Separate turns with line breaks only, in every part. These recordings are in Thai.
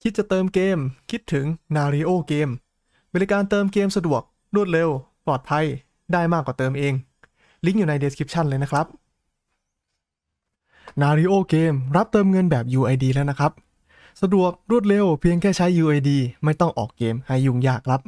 คิดจะเติมเกมคิดถึง Nario เกมบริการเติมเกมสะดวกรวดเร็วปลอดภัยได้มากกว่าเติมเองลิงก์อยู่ใน description เลยนะครับ Nario เกมรับเติมเงินแบบ UID แล้วนะครับสะดวกรวดเร็วเพียงแค่ใช้ UID ไม่ต้องออกเกมให้ยุ่งยากครั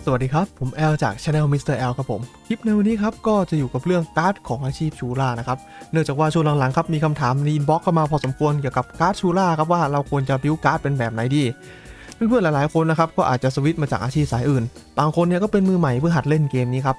บสวัสดีครับผมแอลจาก Channel Mr. L ครับผมคลิปในวันนี้ครับก็จะอยู่กับเรื่องการ์ดของอาชีพชูล่านะครับเนื่องจากว่าช่วงหลังๆครับมีคำถามในอินบ็อกซ์เข้ามาพอสมควรเกี่ยวกับการ์ดชูล่าครับว่าเราควรจะบิวการ์ดเป็นแบบไหนดีเพื่อนๆหลายๆคนนะครับก็อาจจะสวิตช์มาจากอาชีพสายอื่นบางคนเนี่ยก็เป็นมือใหม่เพื่อหัดเล่นเกมนี้ครับ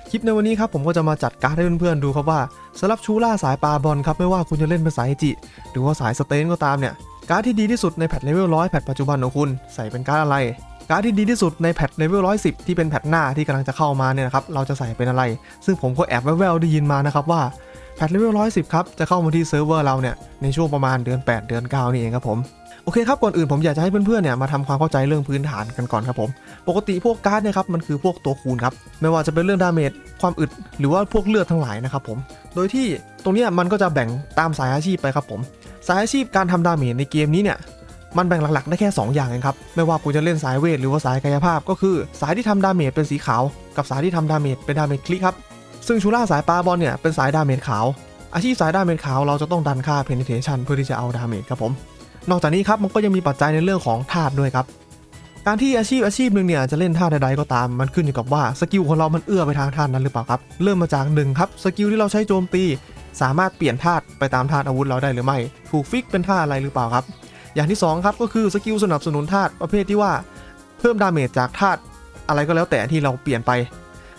คลิปในวันนี้ครับผมก็จะมาจัดการ์ดให้เพื่อนๆดูครับว่าสำหรับชูล่าสายปาบอลครับไม่ว่าคุณจะเล่นเป็นสายจิหรือว่าสายสเตนก็ตามเนี่ยการ์ดที่ดีที่สุดในแพทเลเวล100แพทปัจจุบันของคุณใส่เป็นการ์ดอะไรการ์ดที่ดีที่สุดในแพทเลเวล110ที่เป็นแพทหน้าที่กำลังจะเข้ามาเนี่ยนะครับเราจะใส่เป็นอะไรซึ่งผมก็แอบแว่วๆได้ยินมานะครับว่าแพทเลเวล110ครับจะเข้ามาที่เซิร์ฟเวอร์เราเนี่ยในช่วงประมาณเดือน8เดือน9นี่เองครับผมโอเคครับก่อนอื่นผมอยากจะให้เพื่อนๆเนี่ยมาทำความเข้าใจเรื่องพื้นฐานกันก่อนครับผมปกติพวกการ์ดเนี่ยครับมันคือพวกตัวคูณครับไม่ว่าจะเป็นเรื่องดาเมจความอึดหรือว่าพวกเลือดทั้งหลายนะครับผมโดยที่ตรงนี้มันก็จะแบ่งตามสายอาชีพไปครับผมสายอาชีพการทำดาเมจในเกมนี้เนี่ยมันแบ่งหลักๆได้แค่2อย่างเองครับไม่ว่าคุณจะเล่นสายเวทหรือว่าสายกายภาพก็คือสายที่ทำดาเมจเป็นสีขาวกับสายที่ทำดาเมจเป็นดาเมจคลิกครับซึ่งชูล่าสายปาบอลเนี่ยเป็นสายดาเมจขาวอาชีพสายดาเมจขาวเราจะต้องดันค่า penetration เพื่อที่จะเอาดาเมจครับผมนอกจากนี้ครับมันก็ยังมีปัจจัยในเรื่องของธาตุด้วยครับการที่อาชีพหนึ่งเนี่ยจะเล่นธาตุใดๆก็ตามมันขึ้นอยู่กับว่าสกิลของเรามันเอื้อไปทางธาตุนั้นหรือเปล่าครับเริ่มมาจาก1ครับสกิลที่เราใช้โจมตีสามารถเปลี่ยนธาตุไปตามธาตุอาวุธเราได้หรือไม่ถูกฟิกเป็นธาตุอะไรหรือเปล่าครับอย่างที่2ครับก็คือสกิลสนับสนุนธาตุประเภทที่ว่าเพิ่มดาเมจจากธาตุอะไรก็แล้วแต่ที่เราเปลี่ยนไป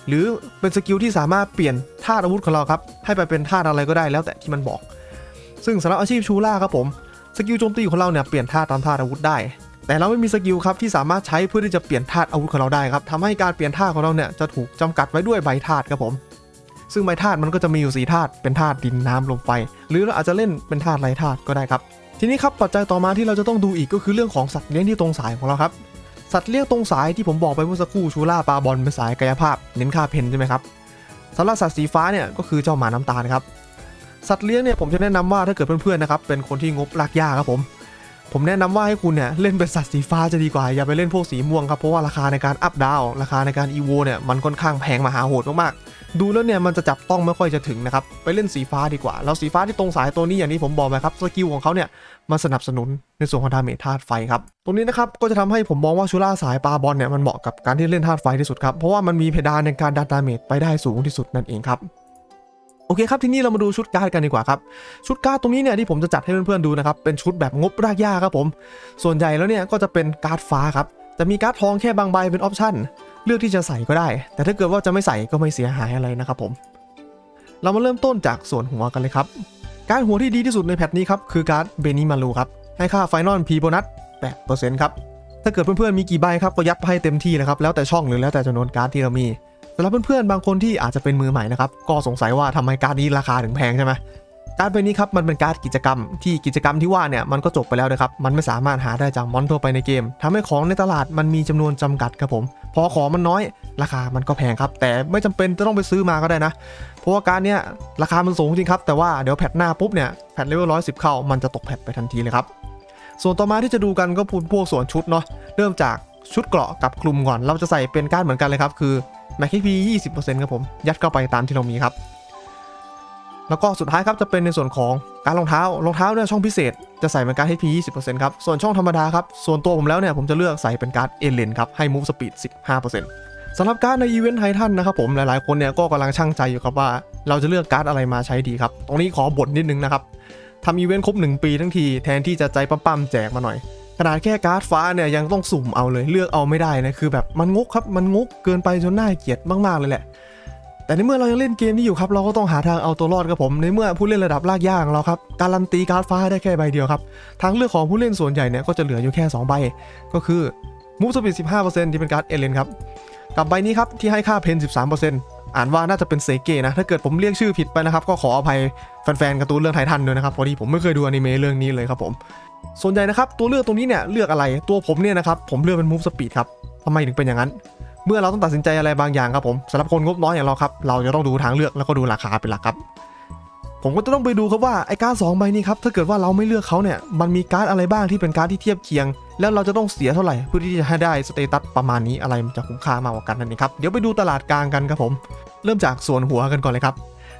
หรือเป็นสกิลที่สามารถเปลี่ยนธาตุอาวุธของเราครับให้ไปเป็นธาตุอะไรก็ได้แล้วแต่ที่มันบอกซึ่งสำหรับอาชีพชูล่าครับผมสกิลโจมตีของเราเนี่ยเปลี่ยนธาตุตามธาตุอาวุธได้แต่เราไม่มีสกิลครับที่สามารถใช้เพื่อที่จะเปลี่ยนธาตุอาวุธของเราได้ครับทำให้การเปลี่ยนธาตุของเราเนี่ยจะถูกจำกัดไว้ด้วยใบธาตุครับผมซึ่งใบธาตุมันก็จะมีอยู่4ธาตุเป็นธาตุดินน้ำลมไฟหรือเราอาจจะเล่นเป็นธาตุไรธาตุก็ได้ครับทีนี้ครับปัจจัยต่อมาที่เราจะต้องดูอีกก็คือเรื่องของสัตว์เลี้ยงที่ตรงสายของเราครับสัตว์เลี้ยงตรงสายที่ผมบอกไปเมื่อสักครู่ชูล่าปาบอลเป็นสายกายภาพเน้นค่าเพนใช่ไหมครับสำหรับสัตว์สีฟ้าเนี่ยก็คือเจ้าหมาน้ำตาลครับสัตว์เลี้ยงเนี่ยผมจะแนะนำว่าถ้าเกิดเพื่อนๆนะครับเป็นคนที่งบรากหญ้าครับผมแนะนำว่าให้คุณเนี่ยเล่นเป็นสัตว์สีฟ้าจะดีกว่าอย่าไปเล่นพวกสีม่วงครับเพราะว่าราคาในการอัพดาวราคาในการอีโวเนี่ยมันค่อนข้างแพงมหาโหดมากๆดูแล้วเนี่ยมันจะจับต้องไม่ค่อยจะถึงนะครับไปเล่นสีฟ้าดีกว่าแล้วสีฟ้าที่ตรงสายตัวนี้อย่างที่ผมบอกไปครับสกิลของเขาเนี่ยมันสนับสนุนในส่วนของดาเมจธาตุไฟครับตรงนี้นะครับก็จะทำให้ผมมองว่าชูล่าสายปาบอลเนี่ยมันเหมาะกับการที่เล่นธาตุไฟที่สุดครับเพราะว่ามันมีเพดานในการดันดาเมจไปได้สูงที่สุดนั่นเองครับโอเคครับทีนี้เรามาดูชุดการ์ดกันดีกว่าครับชุดการ์ดตรงนี้เนี่ยที่ผมจะจัดให้เพื่อนๆดูนะครับเป็นชุดแบบงบรากหญ้าครับผมส่วนใหญ่แล้วเนี่ยก็จะเป็นการ์ดฟ้าครับจะมีการ์ดทองแค่บางใบเป็นออปชั่นเลือกที่จะใส่ก็ได้แต่ถ้าเกิดว่าจะไม่ใส่ก็ไม่เสียหายอะไรนะครับผมเรามาเริ่มต้นจากส่วนหัวกันเลยครับการ์ดหัวที่ดีที่สุดในแพทนี้ครับคือการ์ดเบนิมารูครับให้ค่าไฟนอลพีโบนัส 8% ครับถ้าเกิดเพื่อนๆมีกี่ใบครับก็ยัดไปให้เต็มที่เลยครับแล้วแต่ช่องหรือแล้วแต่จำนวนการ์ดที่เรามีสำหรับเพื่อนๆบางคนที่อาจจะเป็นมือใหม่นะครับก็สงสัยว่าทำไมการ์ดนี้ราคาถึงแพงใช่ไหมการ์ดใบนี้ครับมันเป็นการ์ดกิจกรรมที่ว่าเนี่ยมันก็จบไปแล้วนะครับมันไม่สามารถหาได้จากมอนทั่วไปในเกมทำให้ของในตลาดมันมีจำนวนจำกัดครับผมพอของมันน้อยราคามันก็แพงครับแต่ไม่จำเป็นจะต้องไปซื้อมาก็ได้นะเพราะว่าการ์ดเนี้ยราคามันสูงจริงครับแต่ว่าเดี๋ยวแพทหน้าปุ๊บเนี่ยแพทเลเวล110เข้ามันจะตกแพทไปทันทีเลยครับส่วนต่อมาที่จะดูกันก็พวกส่วนชุดเนาะเริ่มจากชุดเกราะกับคลุมก่อนเราจะใส่เป็นการ์ดเหมือนกันเลยครับคือแม็ก HP 20% ครับผมยัดเข้าไปตามที่เรามีครับแล้วก็สุดท้ายครับจะเป็นในส่วนของการรองเท้เนี่ยช่องพิเศษจะใส่เป็นการ์ด HP 20% ครับส่วนช่องธรรมดาครับส่วนตัวผมแล้วเนี่ยผมจะเลือกใส่เป็นการ์ดเอเลนครับให้ Move Speed 15% สำหรับการ์ดในอีเวนต์ไททันนะครับผมหลายๆคนเนี่ยก็กำลังชั่งใจอยู่ครับว่าเราจะเลือกการ์ดอะไรมาใช้ดีครับตรงนี้ขอบ่นนิดนึงนะครับทำอีเวนต์ครบ1ปีทั้งทีแทนที่จะใจปั๊มๆแจกมาหน่อยขนาดแค่การ์ดฟ้าเนี่ยยังต้องสุ่มเอาเลยเลือกเอาไม่ได้นะคือแบบมันงกครับมันงกเกินไปจนน่าเกลียดมากๆเลยแหละแต่ในเมื่อเรายังเล่นเกมนี้อยู่ครับเราก็ต้องหาทางเอาตัวรอดครับผมในเมื่อผู้เล่นระดับรากหญ้าของเราครับการันตีการ์ดฟ้าได้แค่ใบเดียวครับทางเลือกของผู้เล่นส่วนใหญ่เนี่ยก็จะเหลืออยู่แค่2ใบก็คือ Move Speed 15% ที่เป็นการ์ดเอเลนครับกับใบนี้ครับที่ให้ค่าเพน 13% อ่านว่าน่าจะเป็นเซเกนะถ้าเกิดผมเรียกชื่อผิดไปนะครับก็ขออภัยแฟนๆการ์ตูนเรื่องไททันด้วยนะครับพอดีผมไม่เคยดูอนิเมะเรื่องนี้เลยครับผมส่วนใหญ่นะครับตัวเลือกตรงนี้เนี่ยเลือกอะไรตัวผมเนี่ยนะครับผมเลือกเป็น Move Speed ครับทำไมถึงเป็นอย่างนั้นเมื่อเราต้องตัดสินใจอะไรบางอย่างครับผมสำหรับคนงบน้อยอย่างเราครับเราจะต้องดูทางเลือกแล้วก็ดูราคาเป็นหลักครับ ผมก็จะต้องไปดูครับว่าไอ้การ์ด2ใบนี้ครับถ้าเกิดว่าเราไม่เลือกเขาเนี่ยมันมีการ์ดอะไรบ้างที่เป็นการ์ดที่เทียบเคียงแล้วเราจะต้องเสียเท่าไหร่เพื่อที่จะให้ได้สเตตัสประมาณนี้อะไรมันจะคุ้มค่ามากกว่ากันนั่นเองครับเดี๋ยวไปดูตลาดกลางกันครับผมเริ่มจากส่วนหัวกันก่อนเลยครับ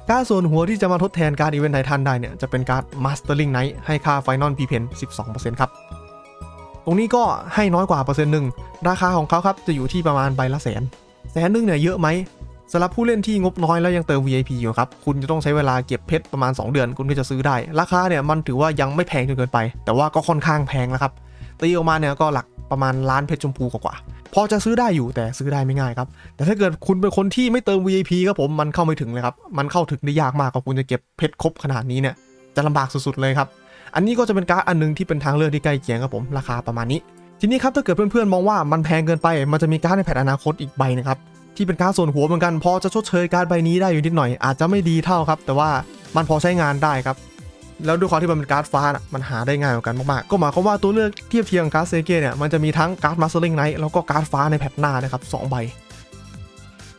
การ์ดส่วนหัวที่จะมาทดแทนการ์ดอีเวนต์ไททันได้เนี่ยจะเป็นการ์ด Mastering Knight ให้ค่า Final P-Pen 12% ครับตรงนี้ก็ให้น้อยกว่า1%ราคาของเขาครับจะอยู่ที่ประมาณใบละ100,000เนี่ยเยอะไหมสำหรับผู้เล่นที่งบน้อยแล้วยังเติม VIP อยู่ครับคุณจะต้องใช้เวลาเก็บเพชรประมาณ2เดือนคุณก็จะซื้อได้ราคาเนี่ยมันถือว่ายังไม่แพงจนเกินไปแต่ว่าก็ค่อนข้างแพงแล้วครับตีออกมาเนี่ยก็หลักประมาณล้านเพชรชมพูกว่าพอจะซื้อได้อยู่แต่ซื้อได้ไม่ง่ายครับแต่ถ้าเกิดคุณเป็นคนที่ไม่เติม VIP ครับผมมันเข้าไม่ถึงเลยครับมันเข้าถึงได้ยากมากครับคุณจะเก็บเพชรครบขนาดนี้เนี่ยจะลำบากสุดๆเลยครับอันนี้ก็จะเป็นการ์ดอันนึงที่เป็นทางเลือกที่ใกล้เคียงครับผมราคาประมาณนี้ทีนี้ครับถ้าเกิดเพื่อนๆมองว่ามันแพงเกินไปมันจะมีการ์ดในแพทอนาคตอีกใบนะครับที่เป็นการ์ดส่วนหัวเหมือนกันพอจะชดเชยการ์ดใบนี้ได้อยู่นิดหน่อยอาจจะไม่ดีเท่าครับแต่ว่ามันพอใช้งานได้ครับแล้วด้วยความที่มันเป็นการ์ดฟ้ามันหาได้ง่ายกว่ากันมากๆก็หมายความว่าตัวเลือกเทียบเทียงการ์ดเซเกเนี่ยมันจะมีทั้งการ์ด Mastering Knight แล้วก็การ์ดฟ้าในแพทหน้านะครับ2ใบ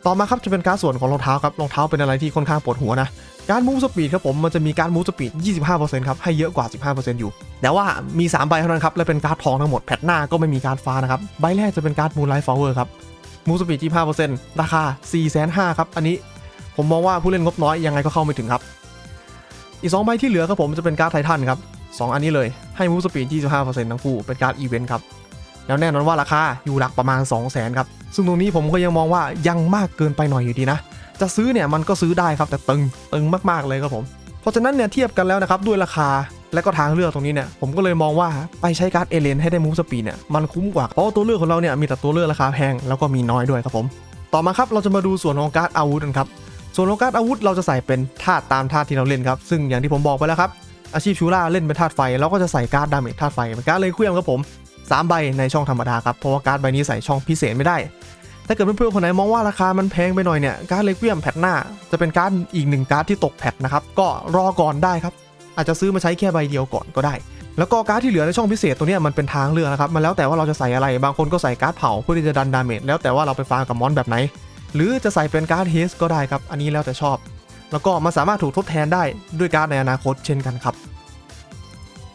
ต่อมาครับจะเป็นการ์ดส่วนของรองเท้าครับรองเท้าเป็นอะไรที่ค่อนข้างปวดหัวนะการ Move Speed ครับผมมันจะมีการ Move Speed 25% ครับให้เยอะกว่า 15% อยู่แต่ว่ามี3ใบเท่านั้นครับและเป็นการ์ดทองทั้งหมดแพทหน้าก็ไม่มีการ์ดฟ้านะครับใบแรกจะเป็นการ์ด Moonlight Flower ครับมูสปีด25%ราคา 450,000 ครับอันนี้ผมมองว่าผู้เล่นงบน้อยยังไงก็เข้าไม่ถึงครับอีก2ใบที่เหลือครับผมจะเป็นการ์ดไททันครับ2อันนี้เลยให้มูสปีด25%ทั้งคู่เป็นการ์ดอีเวนต์ครับแล้วแน่นอนว่าราคาอยู่หลักประมาณ 200,000 ครับซึ่งตรงนี้ผมก็ยังมองว่ายังมากเกินไปหน่อยอยู่ดีนะจะซื้อเนี่ยมันก็ซื้อได้ครับแต่ตึงมากๆเลยครับผมเพราะฉะนั้นเนี่ยเทียบกันแล้วนะครับด้วยราคาและก็ทางเลือกตรงนี้เนี่ยผมก็เลยมองว่าไปใช้การ์ดเอเลนให้ได้มูฟสปีดเนี่ยมันคุ้มกว่าเพราะตัวเลือกของเราเนี่ยมีแต่ตัวเลือกราคาแพงแล้วก็มีน้อยด้วยครับผมต่อมาครับเราจะมาดูส่วนของการ์ดอาวุธกันครับส่วนของการ์ดอาวุธเราจะใส่เป็นธาตุตามธาตุที่เราเล่นครับซึ่งอย่างที่ผมบอกไปแล้วครับอาชีพชูล่าเล่นเป็นธาตุไฟเราก็จะใส่การ์ดดาเมจธาตุไฟเป็นการ์ดเลยเคลื่อนครับผม3ใบในช่องธรรมดาครับเพราะว่าการ์ดใบนี้ใส่ช่องพิเศษไม่ได้ถ้าเกิดเพื่อนๆคนไหนมองว่าราคามันแพงไปหน่อยเนี่ยการ์ดเลเวียมแพทหน้าจะเป็นการ์ดอีก1การ์ดที่ตกแพทนะครับก็รอก่อนได้ครับอาจจะซื้อมาใช้แค่ใบเดียวก่อนก็ได้แล้วก็การ์ดที่เหลือในช่องพิเศษตัวนี้มันเป็นทางเลือกนะครับมันแล้วแต่ว่าเราจะใส่อะไรบางคนก็ใส่การ์ดเผาเพื่อที่จะดันดาเมจแล้วแต่ว่าเราไปฟาร์มกับมอนแบบไหนหรือจะใส่เป็นการ์ดเฮสก็ได้ครับอันนี้แล้วแต่ชอบแล้วก็มันสามารถถูกทดแทนได้ด้วยการ์ดในอนาคตเช่นกันครับ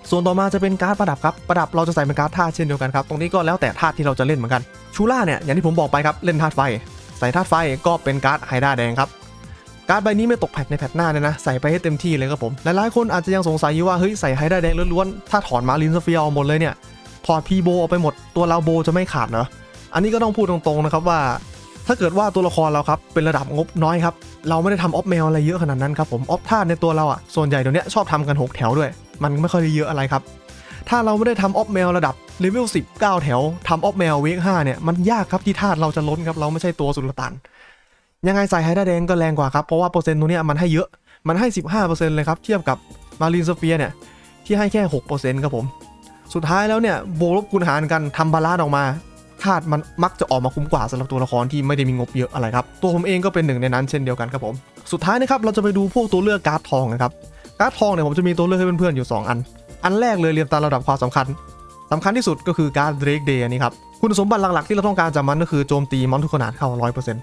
ส่วนต่อมาจะเป็นการ์ดประดับครับประดับเราจะใส่เป็นการ์ดธาตุเช่นเดียวกันครับตรงนี้ก็แล้วแต่ธาตุที่เราจะเล่นเหมือนกันชูล่าเนี่ยอย่างที่ผมบอกไปครับเล่นธาตุไฟใส่ธาตุไฟก็เป็นการ์ดไฮด้าแดงครับการ์ดใบนี้ไม่ตกแพทในแพทหน้าเนี่ยนะใส่ไปให้เต็มที่เลยครับผมหลายๆคนอาจจะยังสงสัยอยู่ว่าเฮ้ยใส่ไฮด้าแดงล้วนๆถ้าถอนมาลินสเฟียร์หมดเลยเนี่ยถอดพีโบออกไปหมดตัวเราโบจะไม่ขาดเหรออันนี้ก็ต้องพูดตรงๆนะครับว่าถ้าเกิดว่าตัวละครเราครับเป็นระดับงบน้อยครับเราไม่ได้ทำออฟเมลอะไรเยอะขนาดนั้นครับผมออฟธาตุในตัวเราอ่ะส่วนใหญ่เดี๋ยวนี้ชอบทำกัน6แถวด้วยมันไม่ค่อยได้เยอะอะไรครับถ้าเราไม่ได้ทำออฟเมลระดับเลเวล10 9แถวทำออฟเมลเวก5เนี่ยมันยากครับที่ธาตุเราจะล้นครับเราไม่ใช่ตัวสุลต่านยังไงใส่ไฮด้าแดงก็แรงกว่าครับเพราะว่าเปอร์เซ็นต์ตรงนี้มันให้เยอะมันให้ 15% เลยครับเทียบกับมารีนสเฟียร์เนี่ยที่ให้แค่ 6% ครับผมสุดท้ายแล้วเนี่ยโบลบคูณหารกันทำบาลานซ์ออกมาธาตุมันมักจะออกมาคุ้มกว่าสำหรับตัวละครที่ไม่ได้มีงบเยอะอะไรครับตัวผมเองก็เป็นหนึ่งในนั้นเช่นเดียวกันครับผมสุดท้ายนะครับเราจะไปดูพวกตัวเลือกการ์ดทองนะครับการ์ดทองเนี่ยผมจะมีตัวเลือกให้เพื่อนๆอยู่2อันแรกเลยเรียงตามระดับความสำคัญที่สุดก็คือการ์ดเดรกเดย์นี่ครับคุณสมบัติหลักๆที่เราต้องการจากมันก็คือโจมตีมอนทุกขนาดเข้า 100%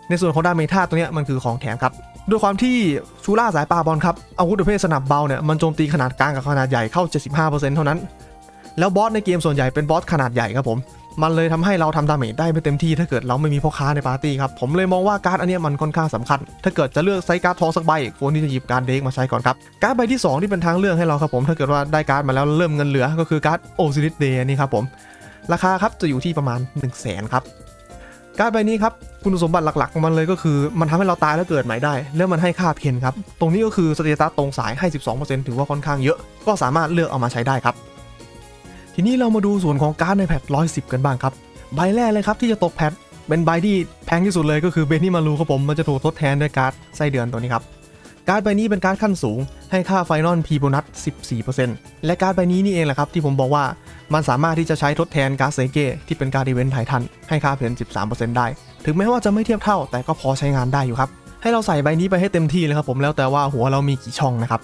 ในส่วนของดาเมจธาตุตัวนี้มันคือของแถมครับด้วยความที่ชูล่าสายปาบอลครับอาวุธประเภทสนับเบาเนี่ยมันโจมตีขนาดกลางกับขนาดใหญ่เข้า 75% เท่านั้นแล้วบอสในเกมส่วนใหญ่เป็นบอสขนาดใหญ่ครับผมมันเลยทำให้เราทำดาเมจได้ไม่เต็มที่ถ้าเกิดเราไม่มีพ่อค้าในปาร์ตี้ครับผมเลยมองว่าการ์ดอันนี้มันค่อนข้างสำคัญถ้าเกิดจะเลือกใช้การ์ดทองสักใบควรที่จะหยิบการ์ดเด็กมาใช้ก่อนครับการ์ดใบที่2ที่เป็นทางเลือกให้เราครับผมถ้าเกิดว่าได้การ์ดมาแล้วเริ่มเงินเหลือก็คือการ์ดโอซิริสเดย์นี่ครับผมราคาครับจะอยู่ที่ประมาณ 100,000 ครับการ์ดใบนี้ครับคุณสมบัติหลักๆของมันเลยก็คือมันทำให้เราตายแล้วเกิดใหม่ได้แล้วมันให้ค่าเพนครับตรงนี้ก็คือสเตตัสตรงสายให้ 12% ถือว่าค่อนข้างเยอะก็สามารถเลือกเอามาใช้ได้ครับทีนี้เรามาดูส่วนของการ์ดในแพท110กันบ้างครับใบแรกเลยครับที่จะตกแพทเป็นใบที่แพงที่สุดเลยก็คือเบนนี่มารูครับผมมันจะถูกทดแทนด้วยการ์ดไส้เดือนตัวนี้ครับการ์ดใบนี้เป็นการ์ดขั้นสูงให้ค่าไฟนอลพีโบนัส 14% และการ์ดใบนี้นี่เองแหละครับที่ผมบอกว่ามันสามารถที่จะใช้ทดแทนการ์ดเซเกที่เป็นการ์ดอีเวนต์ไททันให้ค่าเพน 13% ได้ถึงแม้ว่าจะไม่เทียบเท่าแต่ก็พอใช้งานได้อยู่ครับให้เราใส่ใบนี้ไปให้เต็มที่เลยครับผมแล้วแต่ว่าหัวเรามีกี่ช่องนะครับ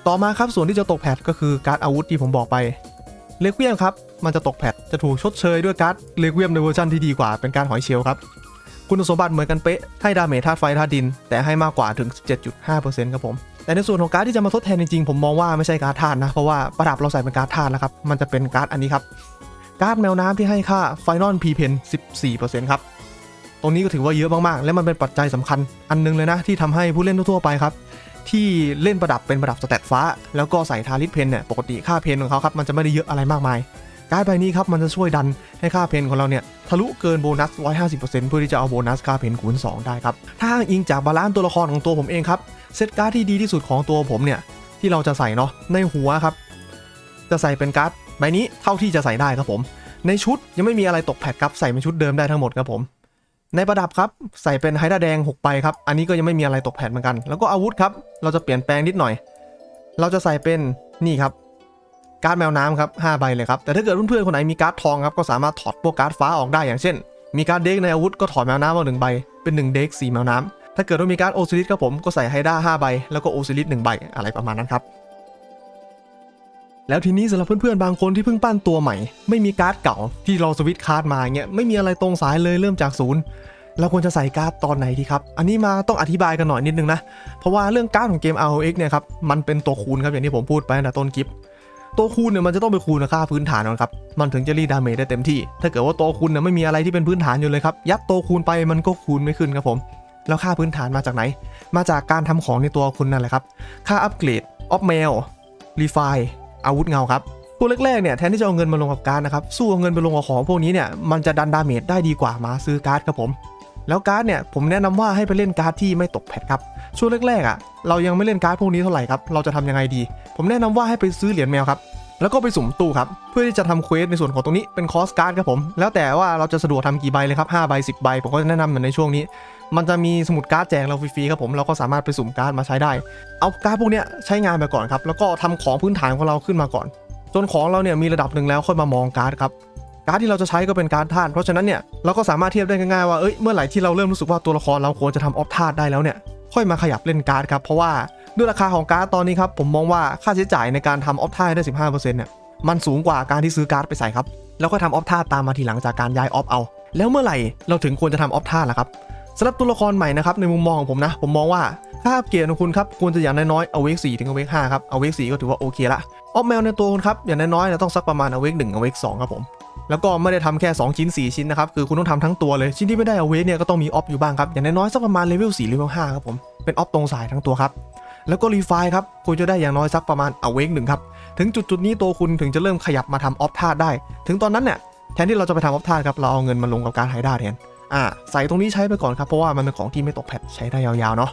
ต่อมาครับส่วนที่จะตกแพทก็คือการ์ดอาวุธที่ผมบอกไปเลคเวียมครับมันจะตกแพทจะถูกชดเชยด้วยการ์ดเลคเวียมในเวอร์ชันที่ดีกว่าเป็นการหอยเชลล์ครับคุณสมบัติเหมือนกันเป๊ะให้ดาเมจธาตุไฟธาตุดินแต่ให้มากกว่าถึง 17.5% ครับผม แต่ในส่วนของการ์ดที่จะมาทดแทนจริงๆผมมองว่าไม่ใช่การ์ดธาตุนะเพราะว่าประดับเราใส่เป็นการ์ดธาตุแล้วครับมันจะเป็นการ์ดอันนี้ครับการ์ดแมวน้ำที่ให้ค่า Final P Pen 14% ครับตรงนี้ก็ถือว่าเยอะมากๆและมันเป็นปัจจัยสำคัญอันนึงเลยนะที่ทำให้ผู้เล่นทั่วๆไปครับที่เล่นประดับเป็นประดับสแตทฟ้าแล้วก็ใส่ทาริสเพนเนี่ยปกติค่าเพนของเขาครับมันจะไม่ได้เยอะอะไรมากมายการ์ดใบนี้ครับมันจะช่วยดันให้ค่าเพนของเราเนี่ยทะลุเกินโบนัส 150% เพื่อที่จะเอาโบนัสค่าเพนคูณ2ได้ครับถ้าอ้างอิงจากบาลานซ์ตัวละครของตัวผมเองครับเซตการ์ดที่ดีที่สุดของตัวผมเนี่ยที่เราจะใส่เนาะในหัวครับจะใส่เป็นการ์ดใบนี้เท่าที่จะใส่ได้ครับผมในชุดยังไม่มีอะไรตกแพทครับใส่เป็นชุดเดิมได้ทั้งหมดครับผมในประดับครับใส่เป็นไฮด้าแดง6ใบครับอันนี้ก็ยังไม่มีอะไรตกแพทเหมือนกันแล้วก็อาวุธครับเราจะเปลี่ยนแปลงนิดหน่อยเราจะใส่เป็นนี่ครับการ์ดแมวน้ำครับ5ใบเลยครับแต่ถ้าเกิดเพื่อนๆคนไหนมีการ์ดทองครับก็สามารถถอดพวกการ์ดฟ้าออกได้อย่างเช่นมีการ์ดเด็กในอาวุธก็ถอดแมวน้ำมา1ใบเป็น1เด็ก4แมวน้ำถ้าเกิดว่ามีการ์ดโอซิลิสครับผมก็ใส่ไฮด้า5ใบแล้วก็โอซิลิส1ใบอะไรประมาณนั้นครับแล้วทีนี้สำหรับเพื่อนๆบางคนที่เพิ่งปั้นตัวใหม่ไม่มีการ์ดเก่าที่เราสวิตช์การ์ดมาเงี้ยไม่มีอะไรตรงสายเลยเริ่มจากศูนย์เราควรจะใส่การ์ดตอนไหนดีครับอันนี้มาต้องอธิบายกันหน่อยนิดนึงนะเพราะว่าเรื่องการ์ดของเกม ROX เนี่ยครับมันเป็นตัวคูณครับอย่างที่ผมพูดไปตั้งแต่ต้นคลิปตัวคูณเนี่ยมันจะต้องไปคูณค่าพื้นฐานนะครับมันถึงจะรีดาเมจได้เต็มที่ถ้าเกิดว่าตัวคูณเนี่ยไม่มีอะไรที่เป็นพื้นฐานอยู่เลยครับยัดตัวคูณไปมันก็คูณไม่ขึ้นครับผมแล้วค่าพื้นฐานมาจากไหนมาจากการทำของในตัวคุณนั่นแหละครับค่าอัปเกรดออฟเมลรีไฟอาวุธเงาครับตัวแรกๆเนี่ยแทนที่จะเอาเงินมาลงกับการ์ดนะครับสู้เอาเงินไปลงกับของพวกนี้เนี่ยมันจะดันดาเมจได้ดีกว่ามาซื้อการ์ดครับผมแล้วการ์ดเนี่ยผมแนะนำว่าให้ไปเล่นการ์ดที่ไม่ตกแพทครับช่วงแรกๆอ่ะเรายังไม่เล่นการ์ดพวกนี้เท่าไหร่ครับเราจะทำยังไงดีผมแนะนำว่าให้ไปซื้อเหรียญแมวครับแล้วก็ไปสุ่มตู้ครับเพื่อที่จะทำเควสในส่วนของตรงนี้เป็นคอสการ์ดครับผมแล้วแต่ว่าเราจะสะดวกทำกี่ใบเลยครับ5ใบ10ใบผมก็จะแนะนำในช่วงนี้มันจะมีสมุดการ์ดแจกเราฟรีๆครับผมเราก็สามารถไปสุ่มการ์ดมาใช้ได้เอาการ์ดพวกนี้ใช้งานไปก่อนครับแล้วก็ทำของพื้นฐานของเราขึ้นมาก่อนจนของเราเนี่ยมีระดับหนึ่งแล้วค่อยมามองการ์ดครับการ์ดที่เราจะใช้ก็เป็นการ์ดธาตุเพราะฉะนั้นเนี่ยเราก็สามารถเทียบได้ง่ายๆว่าเมื่อไหร่ที่เราเริ่มรู้สึกว่าตัวละครเราควรจะทำออฟธาตุได้แล้วเนี่ยค่อยมาขยับเล่นการ์ดครับเพราะว่าด้วยราคาของการ์ดตอนนี้ครับผมมองว่าค่าใช้จ่ายในการทำออฟธาตุได้ 15% เนี่ยมันสูงกว่าการที่ซื้อการ์ดไปใส่ครับแล้วก็ทำออฟธาตุตามมาทีหลังจากการย้ายออฟเอาแล้วเมื่อไหร่เราถึงควรจะทำออฟธาตุล่ะครับสำหรับตัวละครใหม่นะครับในมุมมองของผมนะผมมองว่าค่าอัปเกรดของคุณครับควรจะอย่างน้อยๆเอาเวก4ถึงเอาเวก5ครับเอาเวก4ก็ถือว่าโอเคละออฟแมวในตัวคุณครับอย่างน้อยๆต้องสักประมาณเอาเวก1เอาเวก2ครับผมแล้วก็ไม่ได้ทำแค่2ชิ้น4ชิ้นนะครับคือคุณต้องทำทั้งตัวเลยชิ้นที่ไม่ได้เอาเวกเนี่ยก็ต้องมีออฟอยู่บ้างครับอย่างน้อยๆสักประมาณเลเวล4เลเวล5ครับผมเป็นออฟตรงสายทั้งตัวครับแล้วก็รีไฟครับคุณจะได้อย่างน้อยสักประมาณเอาเวก1ครับถึงจุดนี้ตัวคุณถึงจะเริ่มขยับมาทำออฟธาตุได้ถึงตอนนั้นเนี่ยแทนที่เราจะไปทำออฟธาตุครับเราเอาเงินมาลงกับการไฮด้าแทนใส่ตรงนี้ใช้ไปก่อนครับเพราะว่ามันเป็นของที่ไม่ตกแพทใช้ได้ยาวๆเนาะ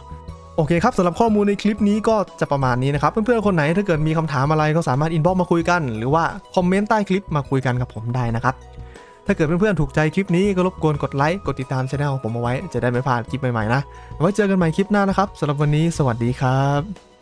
โอเคครับสำหรับข้อมูลในคลิปนี้ก็จะประมาณนี้นะครับเพื่อนๆคนไหนถ้าเกิดมีคำถามอะไรก็สามารถอินบ็อกซ์มาคุยกันหรือว่าคอมเมนต์ใต้คลิปมาคุยกันกับผมได้นะครับถ้าเกิดเพื่อนๆถูกใจคลิปนี้ก็รบกวนกดไลค์กดติดตามช่องผมเอาไว้จะได้ไม่พลาดคลิปใหม่ๆนะไว้เจอกันใหม่คลิปหน้านะครับสำหรับวันนี้สวัสดีครับ